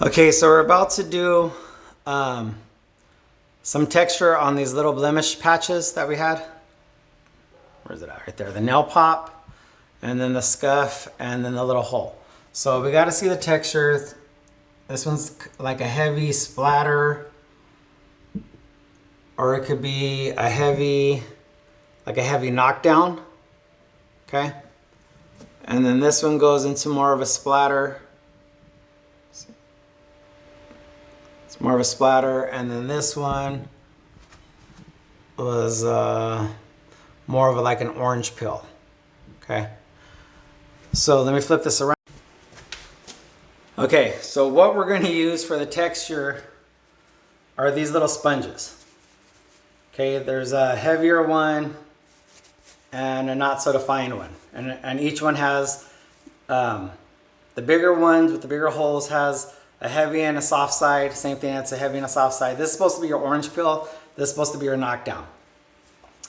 Okay, so we're about to do some texture on these little blemish patches that we had. Where's it at? Right there. The nail pop, and then the scuff, and then the little hole. So we got to see the texture. This one's like a heavy splatter, or it could be a heavy, like a heavy knockdown. Okay. And then this one goes into more of a splatter. It's more of a splatter. And then this one was more of like an orange peel. Okay. So let me flip this around. Okay, so what we're going to use for the texture are these little sponges. Okay, there's a heavier one and a not so defined one. And each one has, the bigger ones with the bigger holes has a heavy and a soft side. Same thing, it's a heavy and a soft side. This is supposed to be your orange peel. This is supposed to be your knockdown.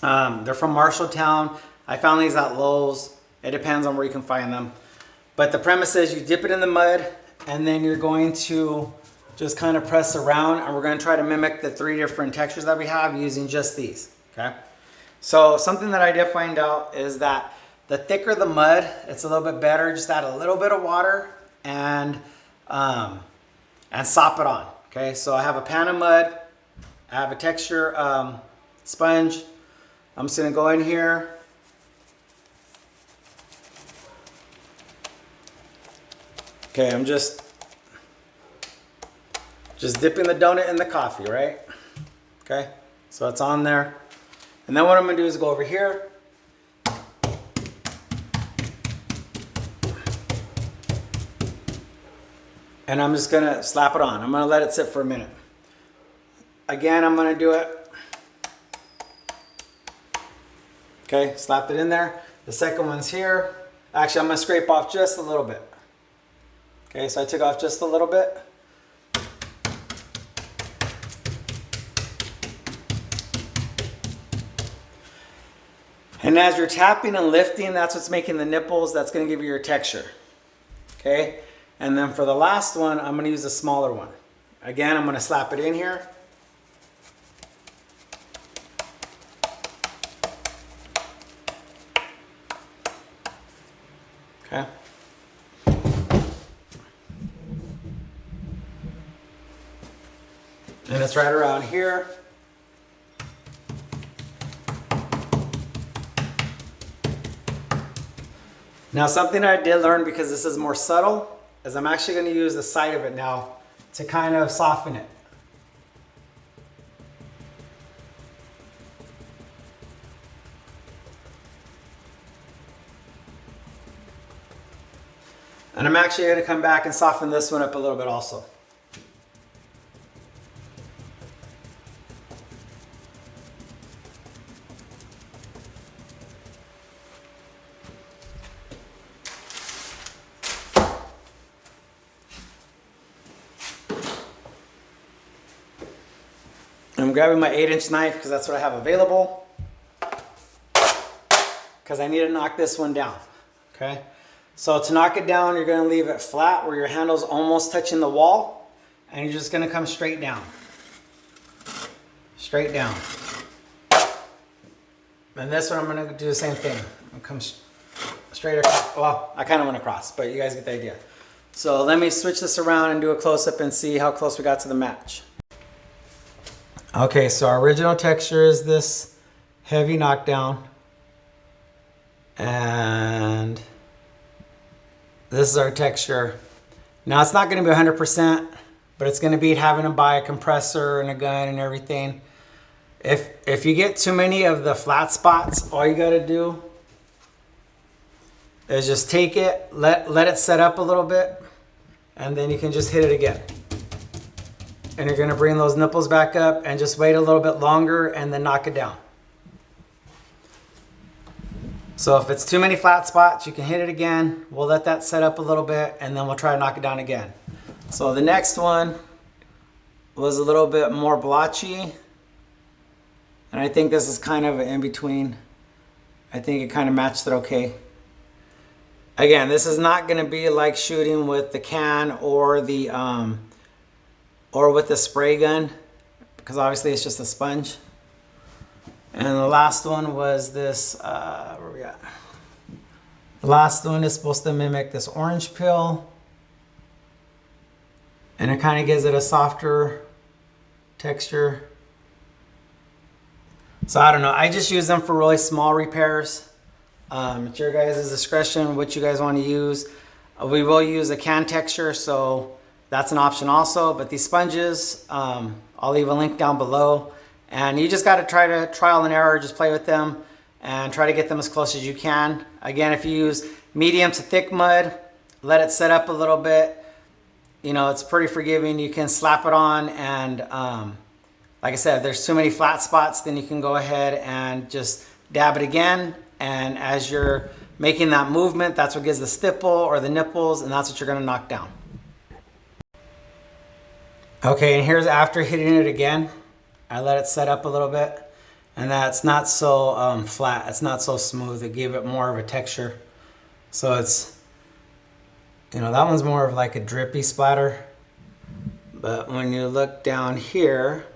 They're from Marshalltown. I found these at Lowe's. It depends on where you can find them. But the premise is you dip it in the mud and then you're going to just kind of press around, and we're going to try to mimic the 3 different textures that we have using just these. Okay. So something that I did find out is that the thicker the mud, it's a little bit better. Just add a little bit of water and sop it on. Okay, so I have a pan of mud. I have a texture sponge. I'm just gonna go in here. Okay, I'm just dipping the donut in the coffee, right? Okay, so it's on there. And then what I'm gonna do is go over here. And I'm just gonna slap it on. I'm gonna let it sit for a minute. Again, I'm gonna do it. Okay, slapped it in there. The second one's here. Actually, I'm gonna scrape off just a little bit. Okay, so I took off just a little bit. And as you're tapping and lifting, that's what's making the nipples. That's gonna give you your texture. Okay, and then for the last one, I'm gonna use a smaller one. Again, I'm gonna slap it in here. Okay. And it's right around here. Now, something I did learn, because this is more subtle, is I'm actually going to use the side of it now to kind of soften it. And I'm actually going to come back and soften this one up a little bit also. I'm grabbing my 8-inch knife because that's what I have available, because I need to knock this one down. Okay, so to knock it down, you're going to leave it flat where your handle's almost touching the wall, and you're just going to come straight down. Straight down. And this one I'm going to do the same thing. I'm come straight across. Well, I kind of went across, but you guys get the idea. So let me switch this around and do a close-up and see how close we got to the match. Okay, so our original texture is this heavy knockdown. And this is our texture. Now, it's not going to be 100%, but it's going to beat having to buy a compressor and a gun and everything. If you get too many of the flat spots, all you got to do is just take it, let it set up a little bit, and then you can just hit it again. And you're going to bring those nipples back up and just wait a little bit longer and then knock it down. So if it's too many flat spots, you can hit it again. We'll let that set up a little bit and then we'll try to knock it down again. So the next one was a little bit more blotchy. And I think this is kind of in between. I think it kind of matched it okay. Again, this is not going to be like shooting with the can or the or with the spray gun, because obviously it's just a sponge. And the last one was this, where we at? The last one is supposed to mimic this orange peel. And it kind of gives it a softer texture. So I don't know, I just use them for really small repairs. It's your guys' discretion what you guys want to use. We will use a can texture, so that's an option also. But these sponges, I'll leave a link down below. And you just got to try to trial and error, just play with them and try to get them as close as you can. Again, if you use medium to thick mud, let it set up a little bit. You know, it's pretty forgiving. You can slap it on, and like I said, if there's too many flat spots, then you can go ahead and just dab it again. And as you're making that movement, that's what gives the stipple or the nipples, and that's what you're gonna knock down. Okay, and here's after hitting it again. I let it set up a little bit, and that's not so flat. It's not so smooth. It gave it more of a texture. So it's, you know, that one's more of like a drippy splatter. But when you look down here,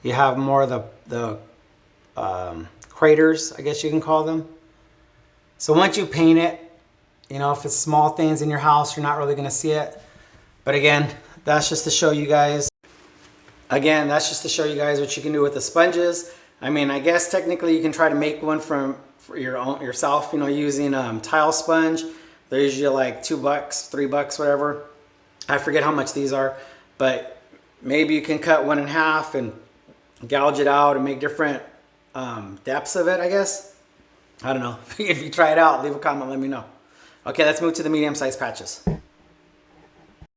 you have more of the craters, I guess you can call them. So once you paint it, you know, if it's small things in your house, you're not really gonna see it. But again, that's just to show you guys. Again, that's just to show you guys what you can do with the sponges. I mean, I guess technically you can try to make one for yourself, you know, using tile sponge. They're usually like $2, $3, whatever. I forget how much these are, but maybe you can cut one in half and gouge it out and make different depths of it, I guess. I don't know. If you try it out, leave a comment, let me know. Okay, let's move to the medium-sized patches.